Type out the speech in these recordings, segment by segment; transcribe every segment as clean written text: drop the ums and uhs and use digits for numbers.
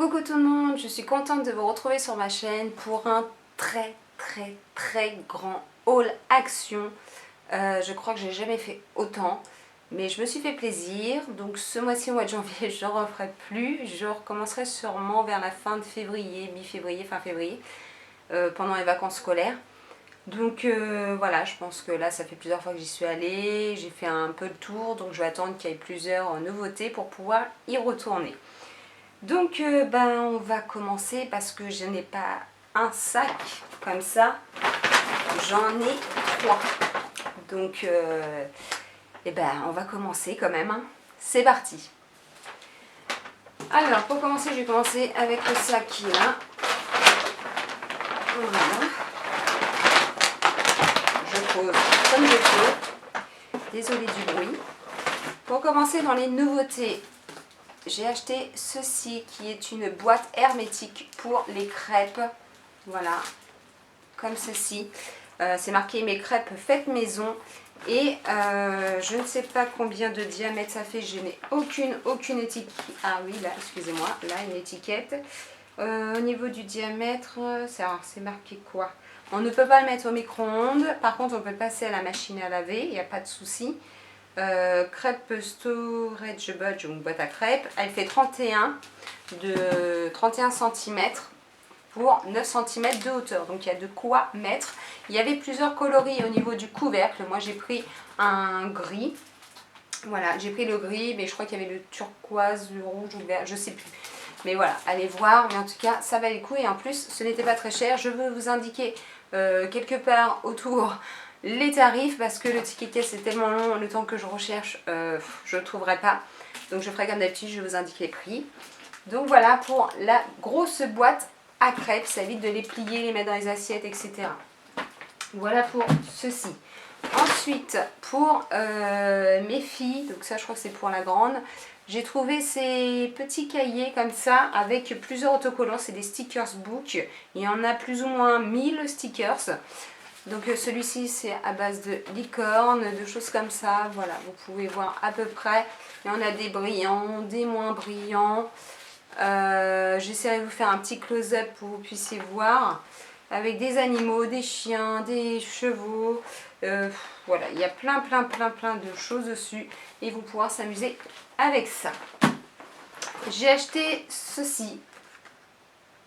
Coucou tout le monde, je suis contente de vous retrouver sur ma chaîne pour un très grand haul action. Je crois que j'ai jamais fait autant, mais je me suis fait plaisir. Donc ce mois-ci, au mois de janvier, je ne referai plus. Je recommencerai sûrement vers la fin de février, mi-février, fin février, pendant les vacances scolaires. Donc voilà, je pense que là ça fait plusieurs fois que j'y suis allée, j'ai fait un peu le tour, donc je vais attendre qu'il y ait plusieurs nouveautés pour pouvoir y retourner. Donc on va commencer parce que je n'ai pas un sac comme ça, j'en ai 3. Donc on va commencer quand même, hein. C'est parti. Alors pour commencer, je vais commencer avec le sac qui est là. Voilà. Je pose comme je peux. Désolée du bruit. Pour commencer dans les nouveautés, j'ai acheté ceci qui est une boîte hermétique pour les crêpes. Voilà, comme ceci. C'est marqué mes crêpes faites maison. Et je ne sais pas combien de diamètre ça fait. Je n'ai aucune étiquette. Ah oui, là, excusez-moi. Là, une étiquette. Au niveau du diamètre, c'est marqué quoi? On ne peut pas le mettre au micro-ondes. Par contre, on peut le passer à la machine à laver. Il n'y a pas de souci. Crêpe storage budge, donc boîte à crêpes. Elle fait 31 cm pour 9 cm de hauteur. Donc il y a de quoi mettre. Il y avait plusieurs coloris au niveau du couvercle. Moi j'ai pris un gris. Voilà, j'ai pris le gris, mais je crois qu'il y avait le turquoise, le rouge ou le vert, je sais plus. Mais voilà, allez voir. Mais en tout cas, ça valait le coup. Et en plus, ce n'était pas très cher. Je veux vous indiquer quelque part autour les tarifs parce que le ticket caisse est tellement long, le temps que je recherche, je ne trouverai pas. Donc je ferai comme d'habitude, je vais vous indiquer les prix. Donc voilà pour la grosse boîte à crêpes, ça évite de les plier, les mettre dans les assiettes, etc. Voilà pour ceci. Ensuite, pour mes filles, donc ça je crois que c'est pour la grande, j'ai trouvé ces petits cahiers comme ça avec plusieurs autocollants, c'est des stickers book. Il y en a plus ou moins 1000 stickers. Donc celui-ci c'est à base de licorne, de choses comme ça, voilà, vous pouvez voir à peu près. Il y en a des brillants, des moins brillants. J'essaierai de vous faire un petit close-up pour que vous puissiez voir. Avec des animaux, des chiens, des chevaux. Voilà, il y a plein de choses dessus. Et vous pourrez s'amuser avec ça. J'ai acheté ceci.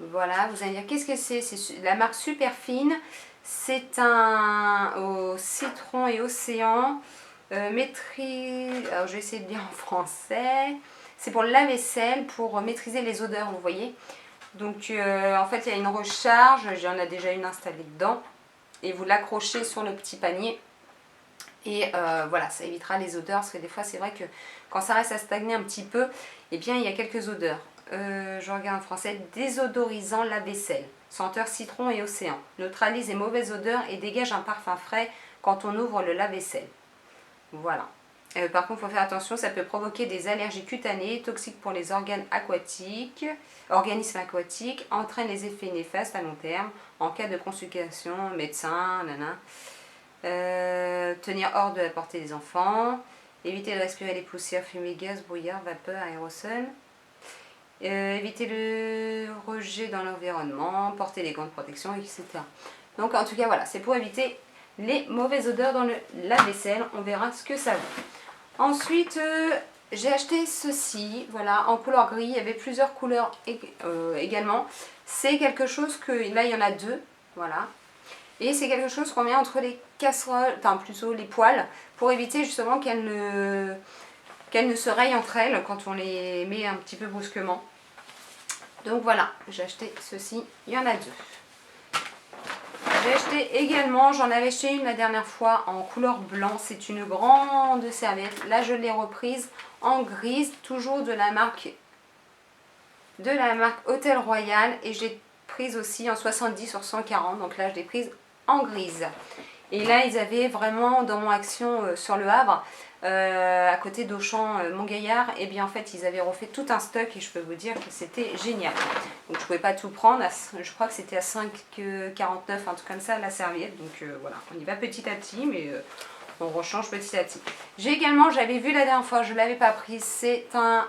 Voilà, vous allez dire qu'est-ce que c'est? C'est la marque Superfine. C'est un au citron et océan. Alors je vais essayer de lire en français. C'est pour le lave-vaisselle, pour maîtriser les odeurs, vous voyez. Donc en fait il y a une recharge, j'en ai déjà une installée dedans. Et vous l'accrochez sur le petit panier. Et voilà, ça évitera les odeurs. Parce que des fois c'est vrai que quand ça reste à stagner un petit peu, eh bien il y a quelques odeurs. Je regarde en français. Désodorisant lave-vaisselle. Senteur citron et océan. Neutralise les mauvaises odeurs et dégage un parfum frais quand on ouvre le lave-vaisselle. Voilà. Par contre, il faut faire attention, ça peut provoquer des allergies cutanées, toxiques pour les organismes aquatiques, entraîne les effets néfastes à long terme en cas de consultation médecin, tenir hors de la portée des enfants, éviter de respirer les poussières, fumées, gaz, brouillard, vapeur, aérosols. Éviter le rejet dans l'environnement, porter des gants de protection, etc. Donc en tout cas voilà, c'est pour éviter les mauvaises odeurs dans le lave-vaisselle. On verra ce que ça vaut. Ensuite, j'ai acheté ceci, voilà, en couleur gris. Il y avait plusieurs couleurs également. C'est quelque chose que, là il y en a 2, voilà. Et c'est quelque chose qu'on met entre les casseroles, enfin plutôt les poêles, pour éviter justement qu'elles ne se rayent entre elles quand on les met un petit peu brusquement. Donc voilà, j'ai acheté ceci, il y en a 2. J'ai acheté également, j'en avais acheté une la dernière fois en couleur blanc, c'est une grande serviette. Là je l'ai reprise en grise, toujours de la marque Hôtel Royal, et j'ai prise aussi en 70 sur 140, donc là je l'ai prise en grise. Et là ils avaient vraiment dans mon action sur le Havre, à côté d'Auchan Montgaillard, et bien en fait ils avaient refait tout un stock et je peux vous dire que c'était génial. Donc je ne pouvais pas tout prendre, je crois que c'était à 5,49, un truc comme ça la serviette. Donc voilà, on y va petit à petit, mais on rechange petit à petit. J'ai également, j'avais vu la dernière fois, je ne l'avais pas pris, c'est un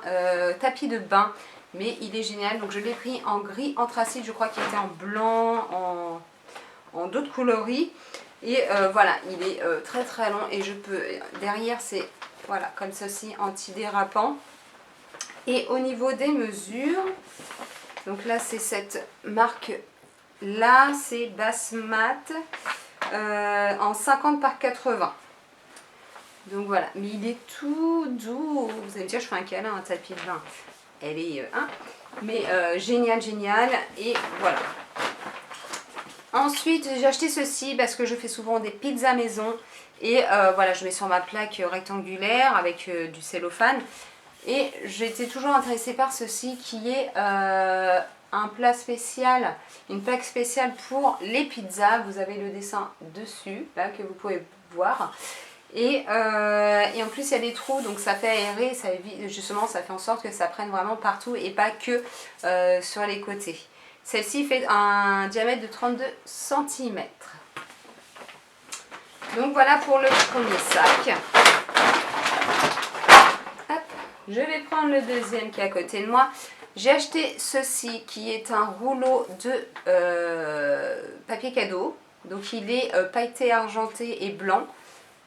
tapis de bain mais il est génial. Donc je l'ai pris en gris anthracite, je crois qu'il était en blanc, en d'autres coloris. Et voilà, il est très très long et je peux, derrière c'est voilà comme ceci, antidérapant. Et au niveau des mesures, donc là c'est cette marque là, c'est Bassmat en 50 par 80. Donc voilà, mais il est tout doux. Vous allez me dire, je fais un câlin, un tapis de bain. Elle est mais génial, génial. Et voilà. Ensuite, j'ai acheté ceci parce que je fais souvent des pizzas maison. Et voilà, je mets sur ma plaque rectangulaire avec du cellophane. Et j'étais toujours intéressée par ceci qui est un plat spécial, une plaque spéciale pour les pizzas. Vous avez le dessin dessus, là, que vous pouvez voir. Et en plus il y a des trous, donc ça fait aérer, ça évite, justement ça fait en sorte que ça prenne vraiment partout et pas que sur les côtés. Celle-ci fait un diamètre de 32 cm. Donc voilà pour le premier sac. Hop, je vais prendre le deuxième qui est à côté de moi. J'ai acheté ceci qui est un rouleau de papier cadeau. Donc il est pailleté, argenté et blanc.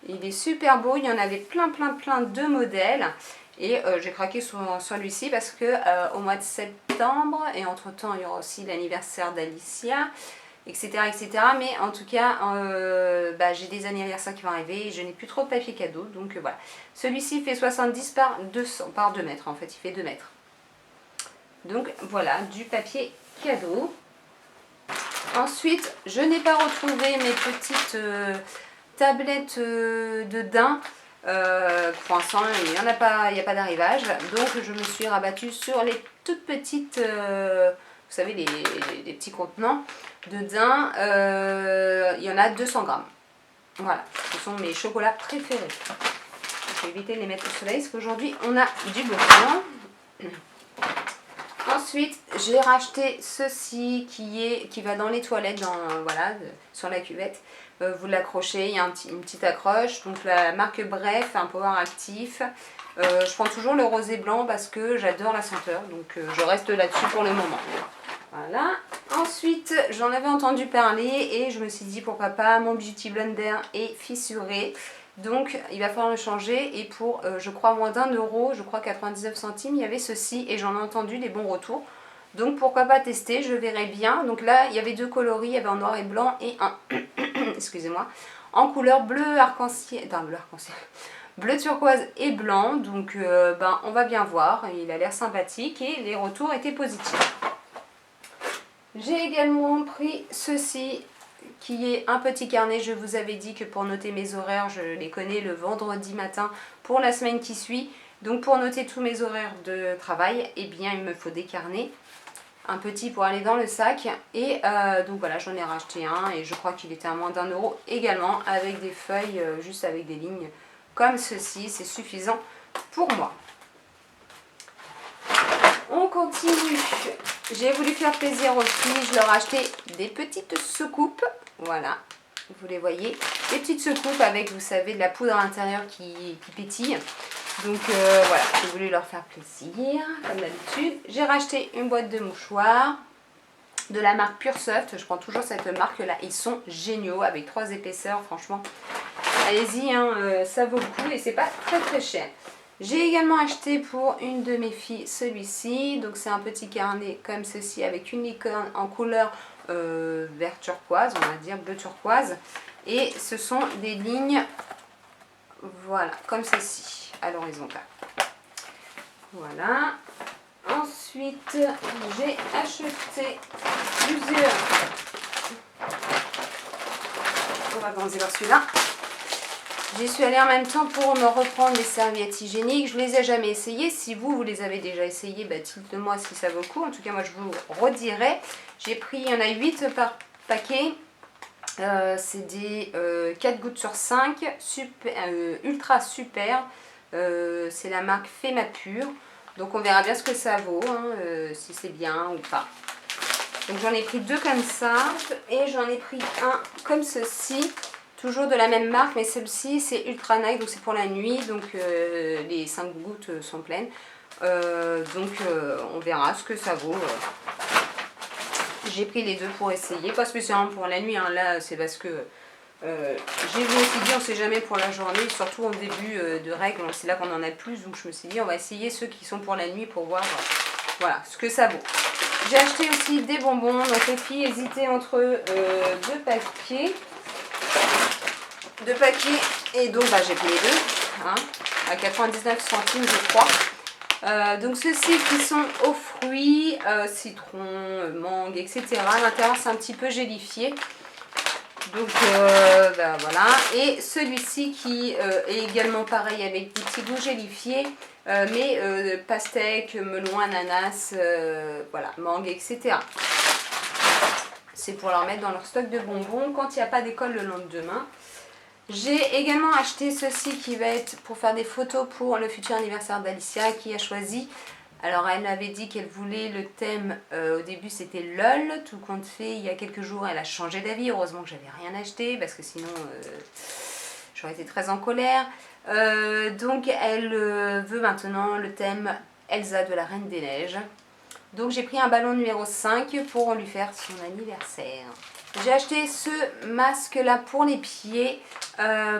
Il est super beau, il y en avait plein de modèles. Et j'ai craqué sur celui-ci parce que au mois de septembre, et entre temps il y aura aussi l'anniversaire d'Alicia, etc. Mais en tout cas, j'ai des anniversaires qui vont arriver et je n'ai plus trop de papier cadeau. Donc voilà. Celui-ci fait 70 par 200, par 2 mètres en fait, il fait 2 mètres. Donc voilà, du papier cadeau. Ensuite, je n'ai pas retrouvé mes petites tablettes de daim. Pour l'instant, il n'y a pas d'arrivage. Donc je me suis rabattue sur les toutes petites, vous savez, les petits contenants de daim. Il y en a 200 grammes. Voilà, ce sont mes chocolats préférés. Je vais éviter de les mettre au soleil parce qu'aujourd'hui on a du beau temps. Ensuite, j'ai racheté ceci qui va dans les toilettes, voilà, sur la cuvette. Vous l'accrochez, il y a une petite accroche. Donc la marque Bref, un power actif. Je prends toujours le rosé blanc parce que j'adore la senteur. Donc je reste là-dessus pour le moment. Voilà. Ensuite, j'en avais entendu parler et je me suis dit pourquoi pas, mon Beauty Blender est fissuré. Donc il va falloir le changer et pour je crois moins d'1 €, je crois 99 centimes, il y avait ceci et j'en ai entendu des bons retours. Donc pourquoi pas tester, je verrai bien. Donc là il y avait deux coloris, il y avait en noir et blanc et un excusez-moi, en couleur bleu arc-en-ciel, bleu turquoise et blanc. Donc on va bien voir, il a l'air sympathique et les retours étaient positifs. J'ai également pris ceci qui est un petit carnet. Je vous avais dit que pour noter mes horaires, je les connais le vendredi matin pour la semaine qui suit. Donc pour noter tous mes horaires de travail, eh bien il me faut des carnets. Un petit pour aller dans le sac. Et donc voilà, j'en ai racheté un et je crois qu'il était à moins d'1 € également, avec des feuilles, juste avec des lignes comme ceci. C'est suffisant pour moi. On continue. J'ai voulu faire plaisir aux filles, je leur ai acheté des petites soucoupes. Voilà, vous les voyez. Des petites soucoupes avec, vous savez, de la poudre à l'intérieur qui pétille. Donc voilà, j'ai voulu leur faire plaisir, comme d'habitude. J'ai racheté une boîte de mouchoirs de la marque Pure Soft. Je prends toujours cette marque-là. Ils sont géniaux, avec 3 épaisseurs, franchement. Allez-y, hein, ça vaut le coup et c'est pas très cher. J'ai également acheté pour une de mes filles celui-ci. Donc c'est un petit carnet comme ceci avec une licorne en couleur vert turquoise, on va dire bleu turquoise. Et ce sont des lignes, voilà, comme ceci, à l'horizontale. Voilà. Ensuite, j'ai acheté plusieurs. On va commencer par celui-là. J'y suis allée en même temps pour me reprendre les serviettes hygiéniques. Je ne les ai jamais essayées. Si vous les avez déjà essayées, dites-moi si ça vaut le coup. En tout cas, moi, je vous redirai. J'ai pris, il y en a 8 par paquet. C'est des 4 gouttes sur 5. Ultra super. C'est la marque Fema Pure. Donc, on verra bien ce que ça vaut. Si c'est bien ou pas. Donc, j'en ai pris 2 comme ça. Et j'en ai pris un comme ceci. Toujours de la même marque, mais celle-ci c'est Ultra Night, donc c'est pour la nuit, donc les 5 gouttes sont pleines. Donc on verra ce que ça vaut. J'ai pris les deux pour essayer, pas spécialement pour la nuit, hein. Là c'est parce que j'ai vu aussi dit on sait jamais pour la journée, surtout en début de règles, c'est là qu'on en a le plus, donc je me suis dit on va essayer ceux qui sont pour la nuit pour voir voilà ce que ça vaut. J'ai acheté aussi des bonbons, donc les filles hésitaient entre deux paquets, et donc bah, j'ai pris les deux, hein, à 99 centimes je crois. Donc ceux-ci qui sont aux fruits, citron, mangue, etc. À l'intérieur c'est un petit peu gélifié. Donc bah, voilà. Et celui-ci qui est également pareil avec des petits goûts gélifiés. Mais pastèque, melon, ananas, voilà, mangue, etc. C'est pour leur mettre dans leur stock de bonbons quand il n'y a pas d'école le lendemain. J'ai également acheté ceci qui va être pour faire des photos pour le futur anniversaire d'Alicia qui a choisi. Alors elle m'avait dit qu'elle voulait le thème, au début c'était LOL, tout compte fait il y a quelques jours elle a changé d'avis, heureusement que j'avais rien acheté parce que sinon j'aurais été très en colère. Donc elle veut maintenant le thème Elsa de la Reine des Neiges. Donc j'ai pris un ballon numéro 5 pour lui faire son anniversaire. J'ai acheté ce masque là pour les pieds,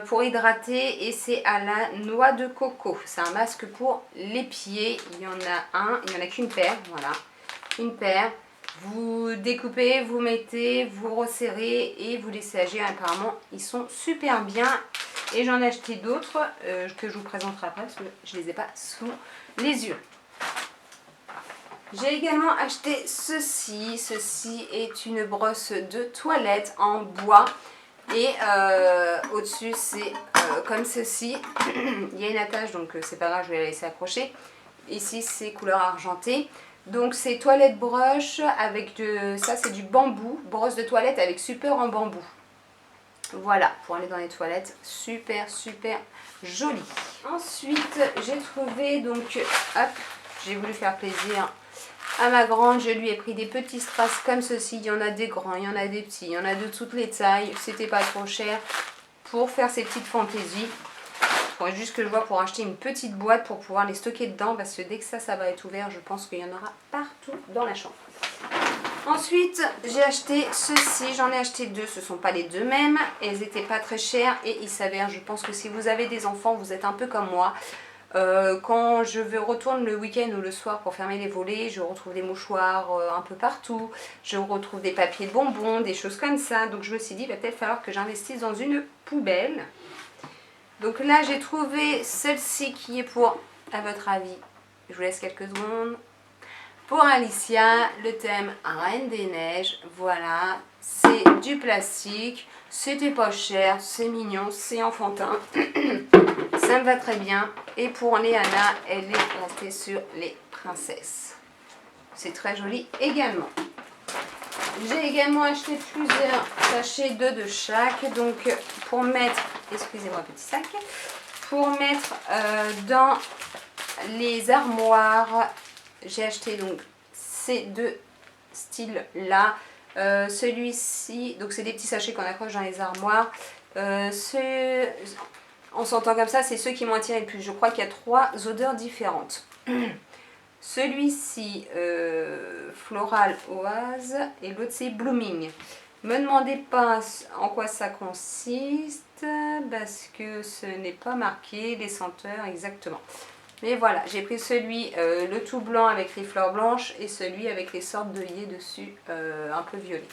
pour hydrater, et c'est à la noix de coco. C'est un masque pour les pieds, il y en a il n'y en a qu'une paire, voilà, une paire. Vous découpez, vous mettez, vous resserrez et vous laissez agir. Apparemment ils sont super bien. Et j'en ai acheté d'autres que je vous présenterai après parce que je ne les ai pas sous les yeux. J'ai également acheté ceci. Ceci est une brosse de toilette en bois. Et au-dessus c'est comme ceci. Il y a une attache donc c'est pas grave, je vais la laisser accrocher. Ici c'est couleur argentée. Donc c'est toilette brush avec ça c'est du bambou. Brosse de toilette avec super en bambou. Voilà, pour aller dans les toilettes, super joli. Ensuite, j'ai trouvé, donc, hop, j'ai voulu faire plaisir à ma grande. Je lui ai pris des petits strass comme ceci. Il y en a des grands, il y en a des petits, il y en a de toutes les tailles. C'était pas trop cher pour faire ces petites fantaisies. Il faudrait juste que je vois pour acheter une petite boîte pour pouvoir les stocker dedans. Parce que dès que ça va être ouvert, je pense qu'il y en aura partout dans la chambre. Ensuite, j'ai acheté ceci, j'en ai acheté deux, ce ne sont pas les deux mêmes, elles n'étaient pas très chères et il s'avère, je pense que si vous avez des enfants, vous êtes un peu comme moi. Quand je retourne le week-end ou le soir pour fermer les volets, je retrouve des mouchoirs un peu partout, je retrouve des papiers de bonbons, des choses comme ça. Donc je me suis dit, il va peut-être falloir que j'investisse dans une poubelle. Donc là, j'ai trouvé celle-ci qui est pour, à votre avis, je vous laisse quelques secondes. Pour Alicia, le thème Reine des Neiges, voilà, c'est du plastique, c'était pas cher, c'est mignon, c'est enfantin, ça me va très bien. Et pour Léana, elle est restée sur les princesses. C'est très joli également. J'ai également acheté plusieurs sachets de chaque, donc pour mettre, excusez-moi petit sac, pour mettre dans les armoires. J'ai acheté donc ces deux styles là. Celui-ci, donc c'est des petits sachets qu'on accroche dans les armoires. On s'entend comme ça, c'est ceux qui m'ont attiré le plus. Je crois qu'il y a 3 odeurs différentes. Celui-ci, floral oase, et l'autre c'est blooming. Me demandez pas en quoi ça consiste parce que ce n'est pas marqué les senteurs exactement. Mais voilà, j'ai pris celui, le tout blanc avec les fleurs blanches et celui avec les sortes d'œillets dessus, un peu violet.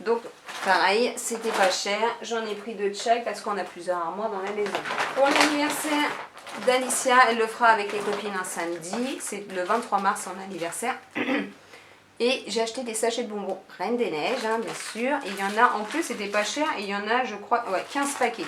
Donc pareil, c'était pas cher, j'en ai pris 2 de chaque parce qu'on a plusieurs armoires dans la maison. Pour l'anniversaire d'Alicia, elle le fera avec les copines un samedi, c'est le 23 mars son anniversaire. Et j'ai acheté des sachets de bonbons Reine des Neiges, hein, bien sûr. Et il y en a, en plus c'était pas cher, et il y en a je crois, ouais, 15 paquets.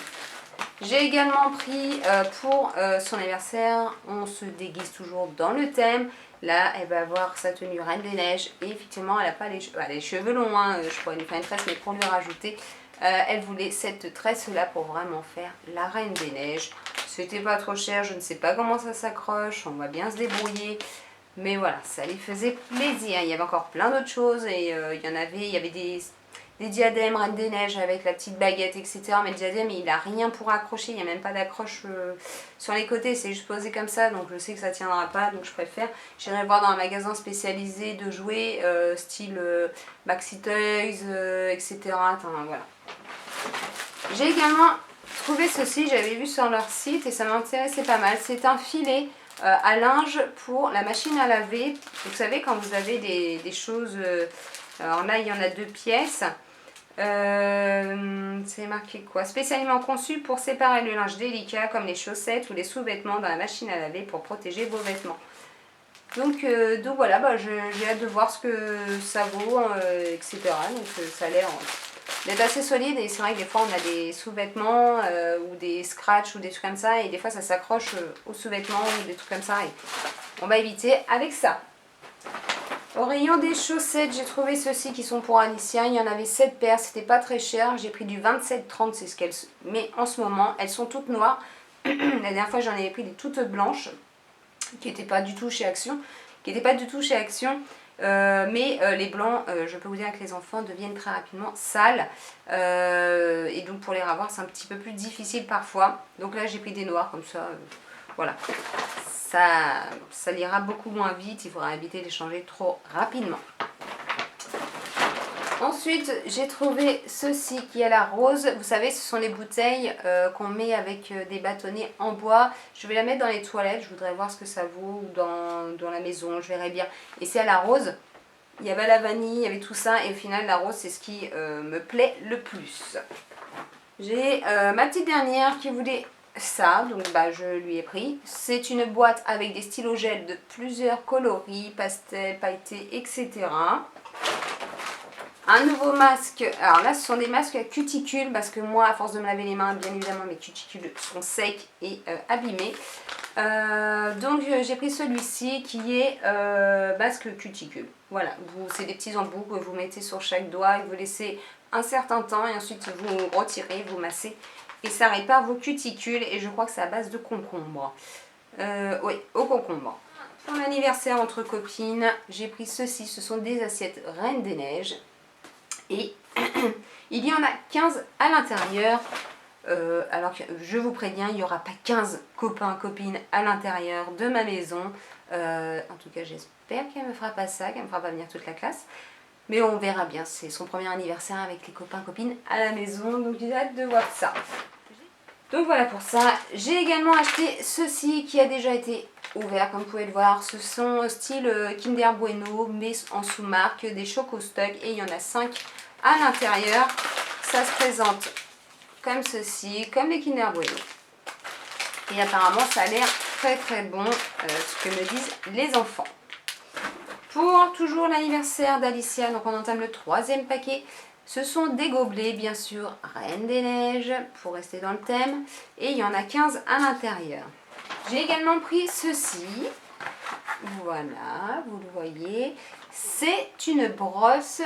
J'ai également pris pour son anniversaire, on se déguise toujours dans le thème. Là, elle va avoir sa tenue Reine des Neiges. Et effectivement, elle n'a pas les cheveux longs. Hein, je pourrais lui faire une tresse, mais pour lui rajouter, elle voulait cette tresse-là pour vraiment faire la Reine des Neiges. C'était pas trop cher, je ne sais pas comment ça s'accroche. On va bien se débrouiller. Mais voilà, ça lui faisait plaisir. Il y avait encore plein d'autres choses. Et il y avait des diadèmes Reine des Neiges avec la petite baguette, etc. Mais le diadème, il n'a rien pour accrocher, il n'y a même pas d'accroche sur les côtés, c'est juste posé comme ça, donc je sais que ça ne tiendra pas, donc je préfère. J'irai voir dans un magasin spécialisé de jouets, style Maxi Toys, etc. Enfin, voilà. J'ai également trouvé ceci, j'avais vu sur leur site et ça m'intéressait pas mal. C'est un filet à linge pour la machine à laver. Vous savez, quand vous avez des choses... alors là, il y en a 2 pièces. C'est marqué quoi? Spécialement conçu pour séparer le linge délicat comme les chaussettes ou les sous-vêtements dans la machine à laver pour protéger vos vêtements. Donc voilà, bah, j'ai hâte de voir ce que ça vaut, etc. Donc ça a l'air d'être assez solide et c'est vrai que des fois on a des sous-vêtements ou des scratchs ou des trucs comme ça et des fois ça s'accroche aux sous-vêtements ou des trucs comme ça et on va éviter avec ça. Au rayon des chaussettes, j'ai trouvé ceux-ci qui sont pour Alicia. Il y en avait 7 paires, c'était pas très cher. J'ai pris du 27,30, c'est ce qu'elles met en ce moment. Elles sont toutes noires. La dernière fois, j'en avais pris des toutes blanches, qui n'étaient pas du tout chez Action. Mais les blancs, je peux vous dire que les enfants deviennent très rapidement sales. Et donc pour les ravoir, c'est un petit peu plus difficile parfois. Donc là, j'ai pris des noirs comme ça. Voilà. Ça ira beaucoup moins vite, il faudra éviter de les changer trop rapidement. Ensuite, j'ai trouvé ceci qui est la rose. Vous savez, ce sont les bouteilles qu'on met avec des bâtonnets en bois. Je vais la mettre dans les toilettes, je voudrais voir ce que ça vaut ou dans la maison, je verrai bien. Et c'est à la rose. Il y avait la vanille, il y avait tout ça et au final la rose c'est ce qui me plaît le plus. J'ai ma petite dernière qui voulait ça, donc bah, je lui ai pris. C'est une boîte avec des stylos gel de plusieurs coloris, pastel, pailletés, etc. Un nouveau masque, alors là ce sont des masques à cuticules parce que moi à force de me laver les mains, bien évidemment mes cuticules sont secs et abîmés. Donc j'ai pris celui-ci qui est masque cuticule. Voilà, c'est des petits embouts que vous mettez sur chaque doigt et vous laissez un certain temps et ensuite vous retirez, vous massez et ça répare vos cuticules et je crois que c'est à base de concombre. Oui, au concombre. Pour l'anniversaire entre copines, j'ai pris ceci, ce sont des assiettes Reine des Neiges. Et il y en a 15 à l'intérieur. Alors que je vous préviens, il n'y aura pas 15 copains, copines à l'intérieur de ma maison. En tout cas, j'espère qu'elle ne me fera pas ça, qu'elle ne me fera pas venir toute la classe. Mais on verra bien, c'est son premier anniversaire avec les copains, copines à la maison. Donc j'ai hâte de voir ça. Donc voilà pour ça. J'ai également acheté ceci qui a déjà été ouvert, comme vous pouvez le voir. Ce sont style Kinder Bueno, mais en sous-marque, des Choco-Stock. Et il y en a 5 à l'intérieur. Ça se présente comme ceci, comme les Kinder Bueno. Et apparemment, ça a l'air très très bon, ce que me disent les enfants. Pour toujours l'anniversaire d'Alicia, donc on entame le 3e paquet. Ce sont des gobelets, bien sûr, Reine des Neiges, pour rester dans le thème. Et il y en a 15 à l'intérieur. J'ai également pris ceci. Voilà, vous le voyez. C'est une brosse.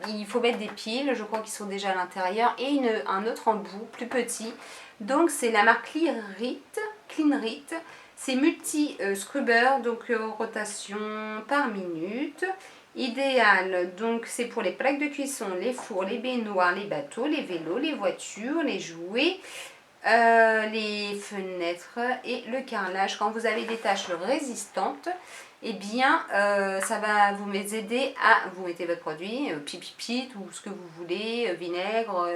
Il faut mettre des piles, je crois qu'ils sont déjà à l'intérieur. Et un autre embout, plus petit. Donc c'est la marque Clean Rit. C'est multi-scrubber, donc rotation par minute. Idéal, donc c'est pour les plaques de cuisson, les fours, les baignoires, les bateaux, les vélos, les voitures, les jouets, les fenêtres et le carrelage. Quand vous avez des taches résistantes, eh bien ça va vous aider à, vous mettez votre produit, pipipit ou ce que vous voulez, vinaigre,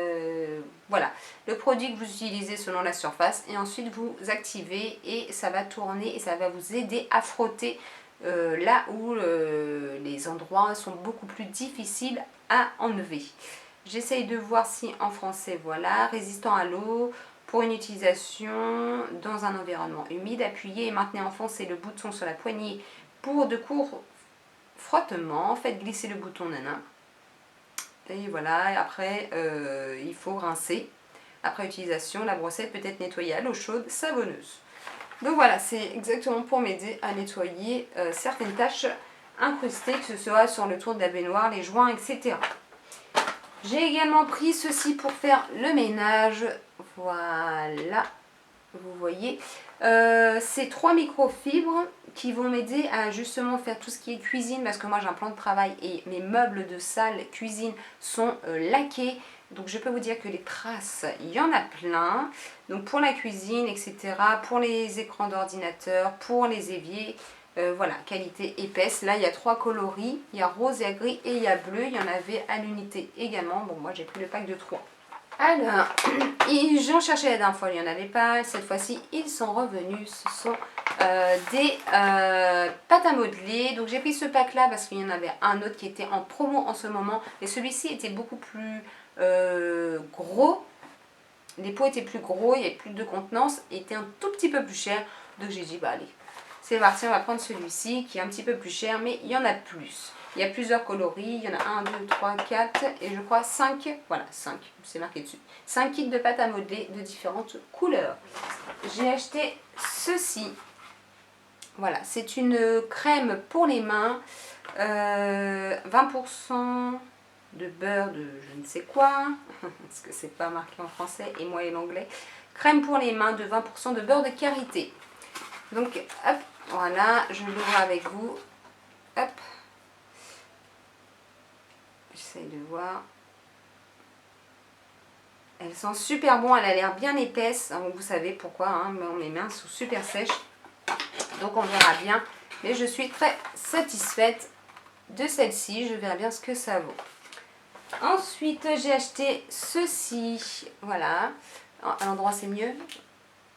voilà, le produit que vous utilisez selon la surface et ensuite vous activez et ça va tourner et ça va vous aider à frotter là où les endroits sont beaucoup plus difficiles à enlever. J'essaye de voir si en français, voilà, résistant à l'eau, pour une utilisation dans un environnement humide, appuyez et maintenez enfoncé le bouton sur la poignée pour de courts frottements, faites glisser le bouton nana. Et voilà, et après il faut rincer. Après utilisation, la brossette peut être nettoyée à l'eau chaude savonneuse. Donc voilà, c'est exactement pour m'aider à nettoyer certaines taches incrustées, que ce soit sur le tour de la baignoire, les joints, etc. J'ai également pris ceci pour faire le ménage. Voilà, vous voyez. C'est 3 microfibres qui vont m'aider à justement faire tout ce qui est cuisine, parce que moi j'ai un plan de travail et mes meubles de salle cuisine sont laqués. Donc je peux vous dire que les traces, il y en a plein. Donc pour la cuisine, etc., pour les écrans d'ordinateur, pour les éviers, voilà, qualité épaisse. Là il y a 3 coloris, il y a rose, il y a gris et il y a bleu. Il y en avait à l'unité également. Bon, moi j'ai pris le pack de 3. Alors, j'en cherchais la dernière fois, il n'y en avait pas. Cette fois-ci, ils sont revenus. Ce sont des pâtes à modeler. Donc j'ai pris ce pack là parce qu'il y en avait un autre qui était en promo en ce moment. Et celui-ci était beaucoup plus gros. Les pots étaient plus gros, il y avait plus de contenance et était un tout petit peu plus cher. Donc j'ai dit, bah allez, c'est parti, on va prendre celui-ci qui est un petit peu plus cher, mais il y en a plus. Il y a plusieurs coloris, il y en a 1, 2, 3, 4 et je crois 5, voilà 5, c'est marqué dessus. 5 kits de pâte à modeler de différentes couleurs. J'ai acheté ceci, voilà, c'est une crème pour les mains, 20% de beurre de je ne sais quoi, parce que c'est pas marqué en français et moi et l'anglais. Crème pour les mains de 20% de beurre de karité. Donc hop, voilà, je l'ouvre avec vous, hop. J'essaye de voir. Elle sent super bon, elle a l'air bien épaisse. Vous savez pourquoi, hein, mes mains sont super sèches. Donc on verra bien. Mais je suis très satisfaite de celle-ci. Je verrai bien ce que ça vaut. Ensuite, j'ai acheté ceci. Voilà. À l'endroit, c'est mieux.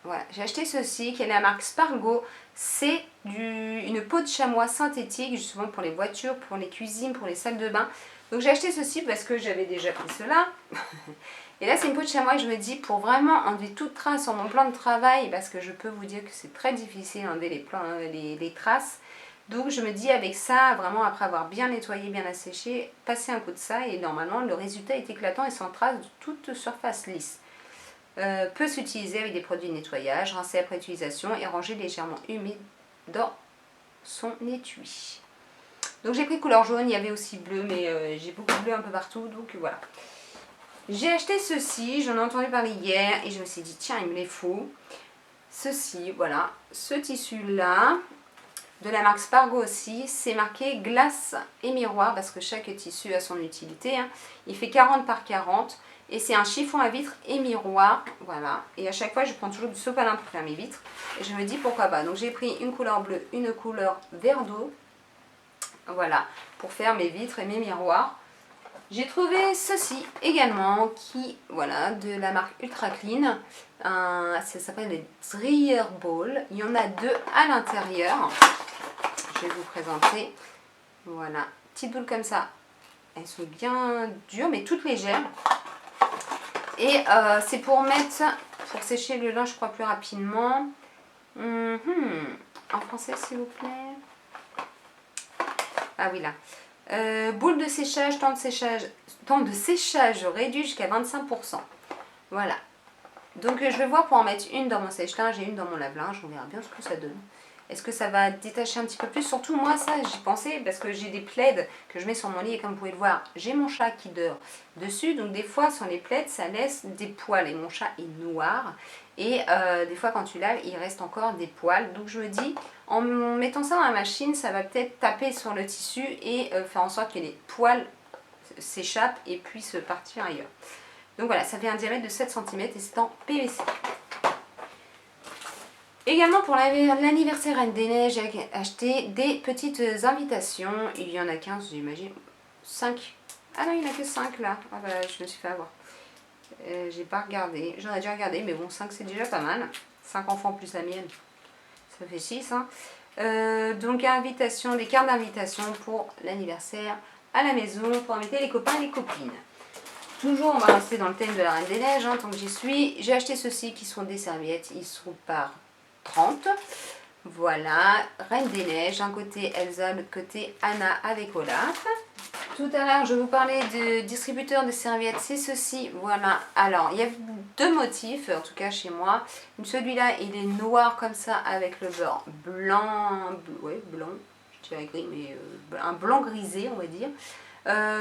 Voilà. J'ai acheté ceci qui est la marque Spargo. C'est une peau de chamois synthétique, justement pour les voitures, pour les cuisines, pour les salles de bain. Donc j'ai acheté ceci parce que j'avais déjà pris cela. Et là c'est une peau de chamois et je me dis pour vraiment enlever toute trace sur mon plan de travail, parce que je peux vous dire que c'est très difficile d'enlever les traces. Donc je me dis avec ça, vraiment après avoir bien nettoyé, bien asséché, passer un coup de ça et normalement le résultat est éclatant et sans trace de toute surface lisse. Peut s'utiliser avec des produits de nettoyage, rincer après utilisation et ranger légèrement humide dans son étui. Donc j'ai pris couleur jaune, il y avait aussi bleu, mais j'ai beaucoup de bleu un peu partout, donc voilà. J'ai acheté ceci, j'en ai entendu parler hier et je me suis dit tiens il me les faut. Ceci, voilà, ce tissu là, de la marque Spargo aussi, c'est marqué glace et miroir parce que chaque tissu a son utilité. Hein. Il fait 40 par 40 et c'est un chiffon à vitre et miroir, voilà. Et à chaque fois je prends toujours du sopalin pour faire mes vitres et je me dis pourquoi pas. Donc j'ai pris une couleur bleue, une couleur vert d'eau. Voilà, pour faire mes vitres et mes miroirs. J'ai trouvé ceci également, qui, voilà, de la marque Ultra Clean. Ça s'appelle les Dryer Ball. Il y en a 2 à l'intérieur. Je vais vous présenter. Voilà, petites boules comme ça. Elles sont bien dures, mais toutes légères. Et c'est pour mettre, pour sécher le linge, je crois, plus rapidement. En français, s'il vous plaît. Ah oui, là. Boule de séchage, temps de séchage réduit jusqu'à 25%. Voilà. Donc je vais voir pour en mettre une dans mon sèche-linge et une dans mon lave-linge. On verra bien ce que ça donne. Est-ce que ça va détacher un petit peu plus? Surtout moi, ça, j'y pensais parce que j'ai des plaids que je mets sur mon lit et comme vous pouvez le voir, j'ai mon chat qui dort dessus. Donc des fois, sur les plaids, ça laisse des poils et mon chat est noir. Et des fois, quand tu laves, il reste encore des poils. Donc je me dis, en mettant ça dans la machine, ça va peut-être taper sur le tissu et faire en sorte que les poils s'échappent et puissent partir ailleurs. Donc voilà, ça fait un diamètre de 7 cm et c'est en PVC. Également pour l'anniversaire Reine des Neiges, j'ai acheté des petites invitations. Il y en a 15, j'imagine. 5. Ah non, il n'y en a que 5 là. Ah bah, je me suis fait avoir. J'ai pas regardé. J'aurais dû regarder, mais bon, 5 c'est déjà pas mal. 5 enfants plus la mienne. Ça fait 6. Hein. Donc, invitation, des cartes d'invitation pour l'anniversaire à la maison pour inviter les copains et les copines. Toujours, on va rester dans le thème de la Reine des Neiges, hein, tant que j'y suis. J'ai acheté ceux-ci qui sont des serviettes. Ils sont par 30. Voilà, Reine des Neiges. Un côté Elsa, l'autre côté Anna avec Olaf. Tout à l'heure, je vous parlais de distributeur de serviettes. C'est ceci, voilà. Alors, il y a 2 motifs, en tout cas chez moi. Celui-là, il est noir comme ça avec le beurre blanc. Ouais, blanc. Je dirais gris, mais un blanc grisé, on va dire.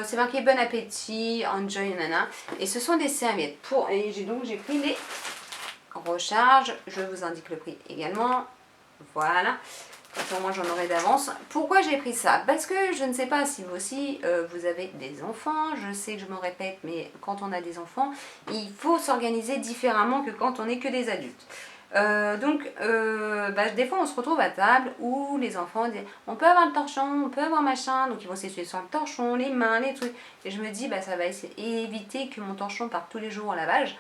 C'est marqué bon appétit, enjoy nana. Et ce sont des serviettes. Et j'ai pris les recharges. Je vous indique le prix également. Voilà. Comme ça, moi, j'en aurai d'avance. Pourquoi j'ai pris ça? Parce que je ne sais pas si vous aussi, vous avez des enfants. Je sais que je me répète, mais quand on a des enfants, il faut s'organiser différemment que quand on n'est que des adultes. Des fois, on se retrouve à table où les enfants disent on peut avoir le torchon, on peut avoir machin. Donc, ils vont s'essuyer sur le torchon, les mains, les trucs. Et je me dis, ça va éviter que mon torchon parte tous les jours au lavage.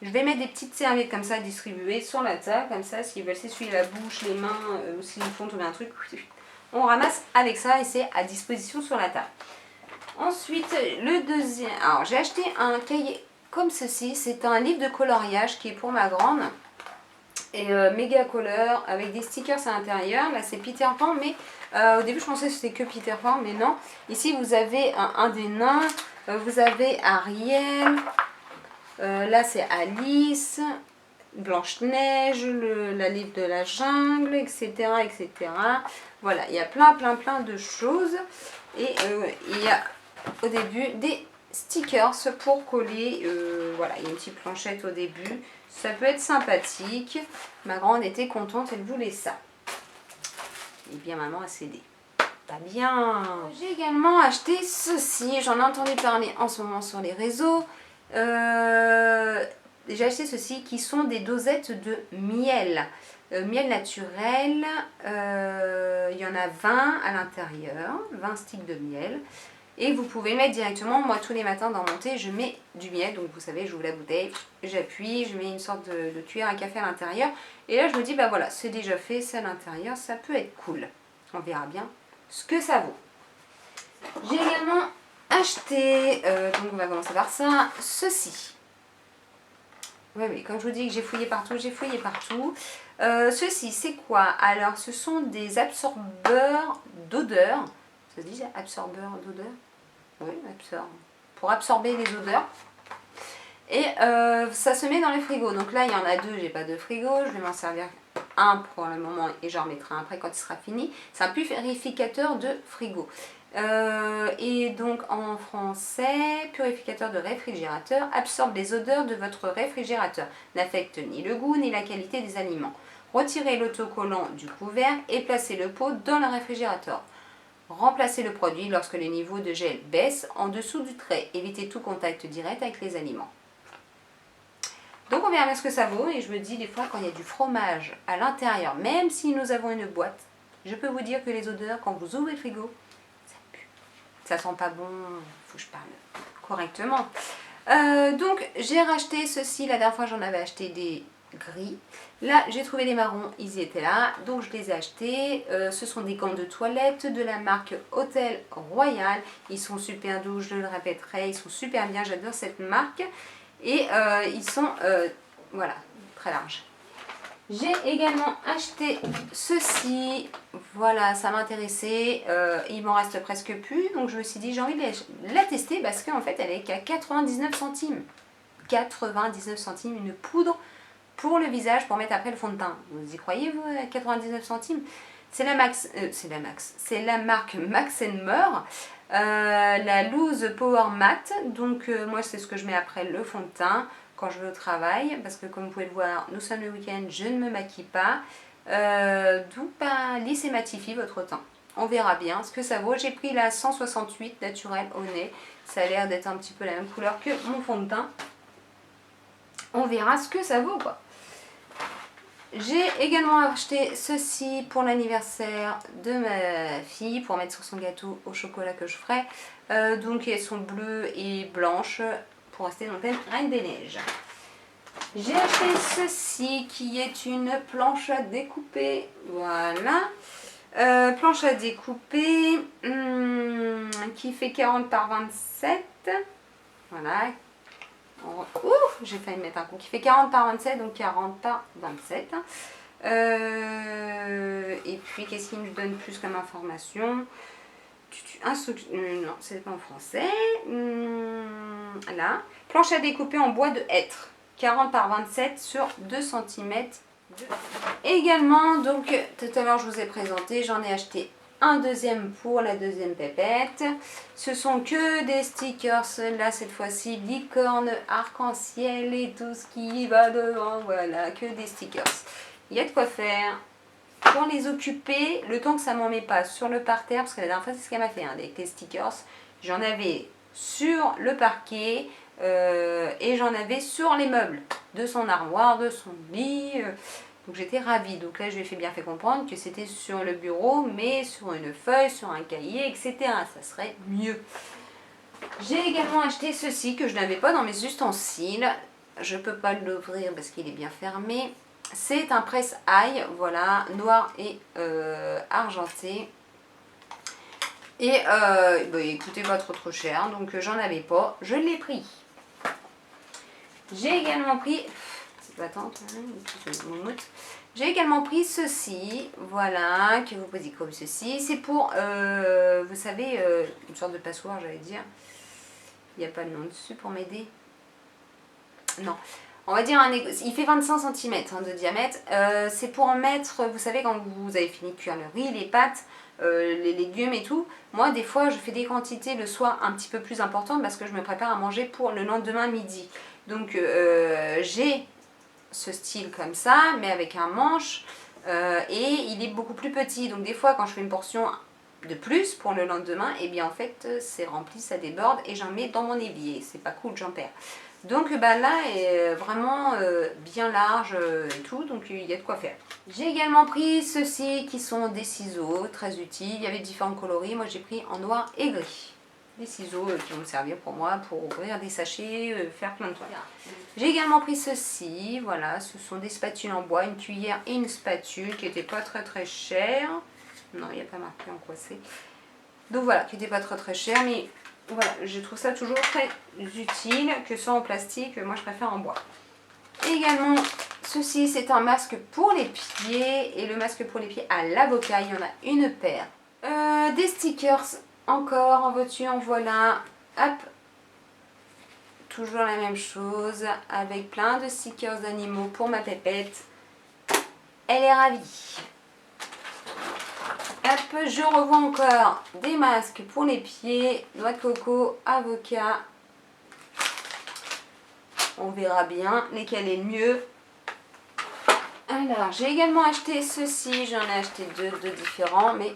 Je vais mettre des petites serviettes comme ça distribuées sur la table, comme ça, s'ils veulent s'essuyer la bouche, les mains, ou s'ils font tomber un truc, on ramasse avec ça et c'est à disposition sur la table. Ensuite, le deuxième, alors j'ai acheté un cahier comme ceci, c'est un livre de coloriage qui est pour ma grande, et méga color, avec des stickers à l'intérieur. Là c'est Peter Pan, mais au début je pensais que c'était que Peter Pan, mais non. Ici vous avez un des nains, vous avez Ariel. Là c'est Alice, Blanche-Neige, la livre de la jungle, etc., etc. Voilà, il y a plein de choses. Et il y a au début des stickers pour coller. Voilà, il y a une petite planchette au début. Ça peut être sympathique. Ma grande était contente, elle voulait ça. Et bien maman a cédé. Pas bien. J'ai également acheté ceci. J'en ai entendu parler en ce moment sur les réseaux. J'ai acheté ceci qui sont des dosettes de miel. Miel naturel. Il y en a 20 à l'intérieur. 20 sticks de miel. Et vous pouvez mettre directement, moi tous les matins dans mon thé, je mets du miel. Donc vous savez, j'ouvre la bouteille, j'appuie, je mets une sorte de cuillère à café à l'intérieur. Et là je me dis, voilà, c'est déjà fait, c'est à l'intérieur, ça peut être cool. On verra bien ce que ça vaut. J'ai également acheté, donc on va commencer par ça, ceci. Oui, comme je vous dis que j'ai fouillé partout, ceci, c'est quoi? Alors, ce sont des absorbeurs d'odeur. Ça se dit absorbeur d'odeur? Oui, pour absorber les odeurs. Et ça se met dans les frigos. Donc là, il y en a deux, j'ai pas de frigo. Je vais m'en servir un pour le moment et j'en remettrai un après quand il sera fini. C'est un purificateur de frigo. Et donc en français, purificateur de réfrigérateur, absorbe les odeurs de votre réfrigérateur, n'affecte ni le goût ni la qualité des aliments. Retirez l'autocollant du couvercle et placez le pot dans le réfrigérateur. Remplacez le produit lorsque les niveaux de gel baissent en dessous du trait. Évitez tout contact direct avec les aliments. Donc on verra bien ce que ça vaut et je me dis des fois quand il y a du fromage à l'intérieur, même si nous avons une boîte, je peux vous dire que les odeurs quand vous ouvrez le frigo, ça sent pas bon, faut que je parle correctement. Donc j'ai racheté ceci, la dernière fois j'en avais acheté des gris. Là j'ai trouvé des marrons, ils y étaient là, donc je les ai achetés. Ce sont des gants de toilette de la marque Hôtel Royal. Ils sont super doux, je le répéterai, ils sont super bien, j'adore cette marque. Et ils sont, voilà, très larges. J'ai également acheté ceci, voilà, ça m'intéressait, il m'en reste presque plus, donc je me suis dit j'ai envie de la tester parce qu'en fait elle est qu'à 99 centimes. 99 centimes, une poudre pour le visage pour mettre après le fond de teint. Vous y croyez vous à 99 centimes? C'est la marque Max More, la Loose Power Matte, donc moi c'est ce que je mets après le fond de teint. Quand je vais au travail, parce que comme vous pouvez le voir, nous sommes le week-end, je ne me maquille pas. D'où lisse et matifie votre teint. On verra bien ce que ça vaut. J'ai pris la 168 naturelle au nez. Ça a l'air d'être un petit peu la même couleur que mon fond de teint. On verra ce que ça vaut quoi. J'ai également acheté ceci pour l'anniversaire de ma fille, pour mettre sur son gâteau au chocolat que je ferai. Donc elles sont bleues et blanches. Pour rester dans le thème Reine des Neiges. J'ai acheté ceci qui est une planche à découper. Voilà. Planche à découper qui fait 40 par 27. Voilà. J'ai failli mettre un coup. Qui fait 40 par 27, donc 40 par 27. Et puis, qu'est-ce qu'il nous donne plus comme information? Non, c'est pas en français. Là, planche à découper en bois de hêtre, 40 par 27 sur 2 cm. Également, donc tout à l'heure je vous ai présenté, j'en ai acheté un deuxième pour la deuxième pépette. Ce sont que des stickers, là cette fois-ci, licorne, arc-en-ciel et tout ce qui va devant. Voilà, que des stickers. Il y a de quoi faire. pour les occuper, le temps que ça m'en met pas sur le parterre, parce que la dernière fois c'est ce qu'elle m'a fait, hein, avec les stickers, j'en avais sur le parquet et j'en avais sur les meubles de son armoire, de son lit, donc j'étais ravie. Donc là je lui ai bien fait comprendre que c'était sur le bureau, mais sur une feuille, sur un cahier, etc. Ça serait mieux. J'ai également acheté ceci que je n'avais pas dans mes ustensiles. Je ne peux pas l'ouvrir parce qu'il est bien fermé. C'est un presse-ail, voilà, noir et argenté. Et bah, il coûtait pas trop cher, donc j'en avais pas. Je l'ai pris. J'ai également pris... J'ai également pris ceci, voilà, que vous posez comme ceci. C'est pour, vous savez, une sorte de passoire, j'allais dire. Il n'y a pas le nom dessus pour m'aider. Non. On va dire, il fait 25 cm hein, de diamètre. C'est pour en mettre, vous savez, quand vous avez fini de cuire le riz, les pâtes, les légumes et tout. Moi, des fois, je fais des quantités le soir un petit peu plus importantes parce que je me prépare à manger pour le lendemain midi. Donc, j'ai ce style comme ça, mais avec un manche. Et il est beaucoup plus petit. Donc, des fois, quand je fais une portion de plus pour le lendemain, et bien en fait, c'est rempli, ça déborde et j'en mets dans mon évier. C'est pas cool, j'en perds. Donc bah, là est vraiment bien large et tout, donc il y a de quoi faire. J'ai également pris ceux-ci qui sont des ciseaux très utiles. Il y avait différents coloris, moi j'ai pris en noir et gris. Des ciseaux qui vont me servir pour moi pour ouvrir des sachets, faire plein de trucs. J'ai également pris ceci, voilà, ce sont des spatules en bois, une cuillère et une spatule qui n'étaient pas très chères. Non, il n'y a pas marqué en quoi c'est. Donc voilà, qui n'était pas très cher, mais voilà, je trouve ça toujours très utile, que ce soit en plastique, moi je préfère en bois. Et également, ceci c'est un masque pour les pieds, et le masque pour les pieds à l'avocat, il y en a une paire. Des stickers, encore en voiture, voilà, hop, toujours la même chose, avec plein de stickers d'animaux pour ma pépette. Elle est ravie. Hop, je revois encore des masques pour les pieds, noix de coco, avocat. On verra bien lesquels est le mieux. Alors, j'ai également acheté ceci, j'en ai acheté deux différents, mais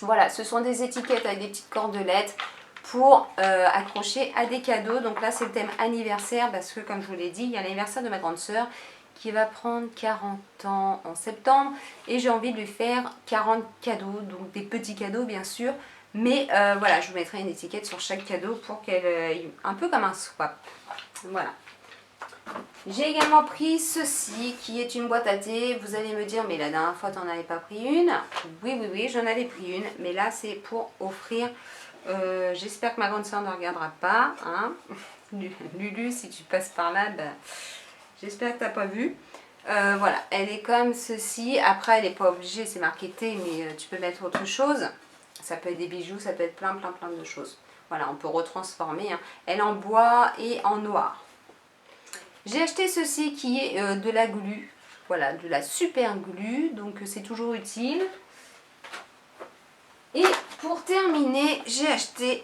voilà, ce sont des étiquettes avec des petites cordelettes pour accrocher à des cadeaux. Donc là, c'est le thème anniversaire parce que, comme je vous l'ai dit, il y a l'anniversaire de ma grande sœur qui va prendre 40 ans en septembre et j'ai envie de lui faire 40 cadeaux, donc des petits cadeaux bien sûr, mais voilà, je vous mettrai une étiquette sur chaque cadeau pour qu'elle un peu comme un swap. Voilà. J'ai également pris ceci qui est une boîte à thé. Vous allez me dire, mais la dernière fois tu n'en avais pas pris une. Oui, j'en avais pris une, mais là c'est pour offrir. J'espère que ma grande soeur ne regardera pas, hein. Lulu, si tu passes par là, ben, j'espère que tu n'as pas vu. Voilà, elle est comme ceci. Après, elle n'est pas obligée, c'est marqué thé, mais tu peux mettre autre chose. Ça peut être des bijoux, ça peut être plein de choses. Voilà, on peut retransformer, hein. Elle est en bois et en noir. J'ai acheté ceci qui est de la glu. Voilà, de la super glu, donc c'est toujours utile. Et pour terminer, j'ai acheté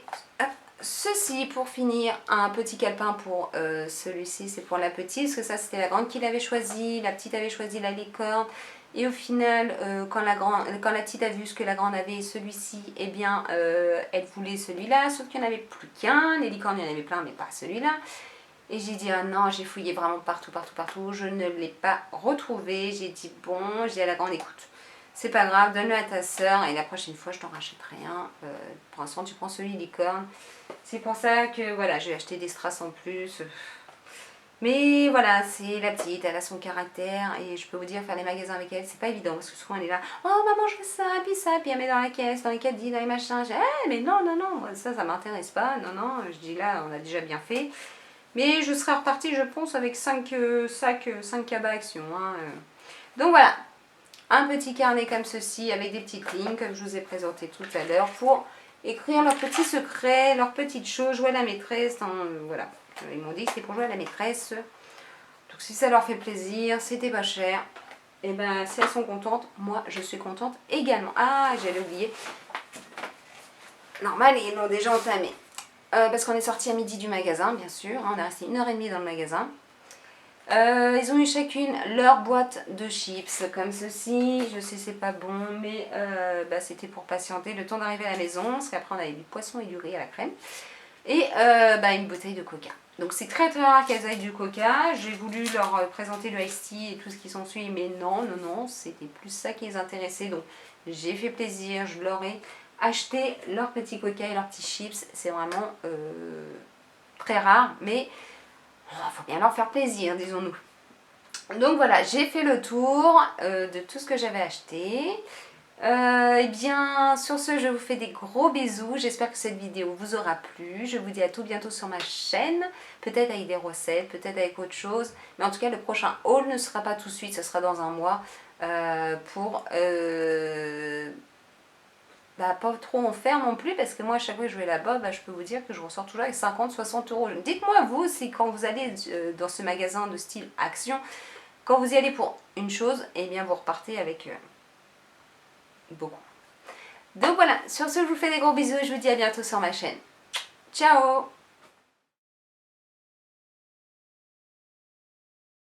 ceci pour finir, un petit calepin pour celui-ci, c'est pour la petite, parce que ça c'était la grande qui l'avait choisi, la petite avait choisi la licorne, et au final, quand la petite a vu ce que la grande avait, celui-ci, eh bien, elle voulait celui-là, sauf qu'il n'y en avait plus qu'un, les licornes il y en avait plein, mais pas celui-là. Et j'ai dit, ah non, j'ai fouillé vraiment partout, je ne l'ai pas retrouvé, j'ai dit, bon, j'ai dit à la grande, écoute, c'est pas grave, donne-le à ta soeur et la prochaine fois je t'en rachèterai un. Pour l'instant tu prends celui licorne. C'est pour ça que voilà, j'ai acheté des strass en plus. Mais voilà, c'est la petite, elle a son caractère et je peux vous dire, faire les magasins avec elle, c'est pas évident parce que souvent elle est là, oh maman je veux ça, puis elle met dans la caisse, dans les caddies, dans les machins. Je dis, mais non, moi, ça m'intéresse pas, non, je dis là, on a déjà bien fait. Mais je serai repartie, je pense, avec 5 sacs, 5 cabas action. Hein. Donc voilà. Un petit carnet comme ceci avec des petites lignes comme je vous ai présenté tout à l'heure pour écrire leurs petits secrets, leurs petites choses, jouer à la maîtresse. Voilà, ils m'ont dit que c'était pour jouer à la maîtresse. Donc si ça leur fait plaisir, c'était pas cher. Et ben si elles sont contentes, moi je suis contente également. Ah, j'allais oublier. Normal, ils l'ont déjà entamé. Parce qu'on est sorti à midi du magasin, bien sûr. On est resté 1h30 dans le magasin. Ils ont eu chacune leur boîte de chips comme ceci. Je sais c'est pas bon, mais c'était pour patienter le temps d'arriver à la maison, parce qu'après on avait du poisson et du riz à la crème. Et une bouteille de coca. Donc c'est très très rare qu'elles aient du coca. J'ai voulu leur présenter le iced tea et tout ce qui s'ensuit, mais non, c'était plus ça qui les intéressait. Donc j'ai fait plaisir, je leur ai acheté leur petit coca et leurs petits chips. C'est vraiment très rare, mais il faut bien leur faire plaisir, disons-nous. Donc voilà, j'ai fait le tour de tout ce que j'avais acheté. Et bien, sur ce, je vous fais des gros bisous. J'espère que cette vidéo vous aura plu. Je vous dis à tout bientôt sur ma chaîne. Peut-être avec des recettes, peut-être avec autre chose. Mais en tout cas, le prochain haul ne sera pas tout de suite. Ce sera dans un mois. Pour pas trop en faire non plus. Parce que moi, à chaque fois que je vais là-bas, je peux vous dire que je ressors toujours avec 50-60 euros. Dites-moi, vous, si quand vous allez dans ce magasin de style Action, quand vous y allez pour une chose, eh bien, vous repartez avec... beaucoup. Donc voilà, sur ce, je vous fais des gros bisous et je vous dis à bientôt sur ma chaîne. Ciao!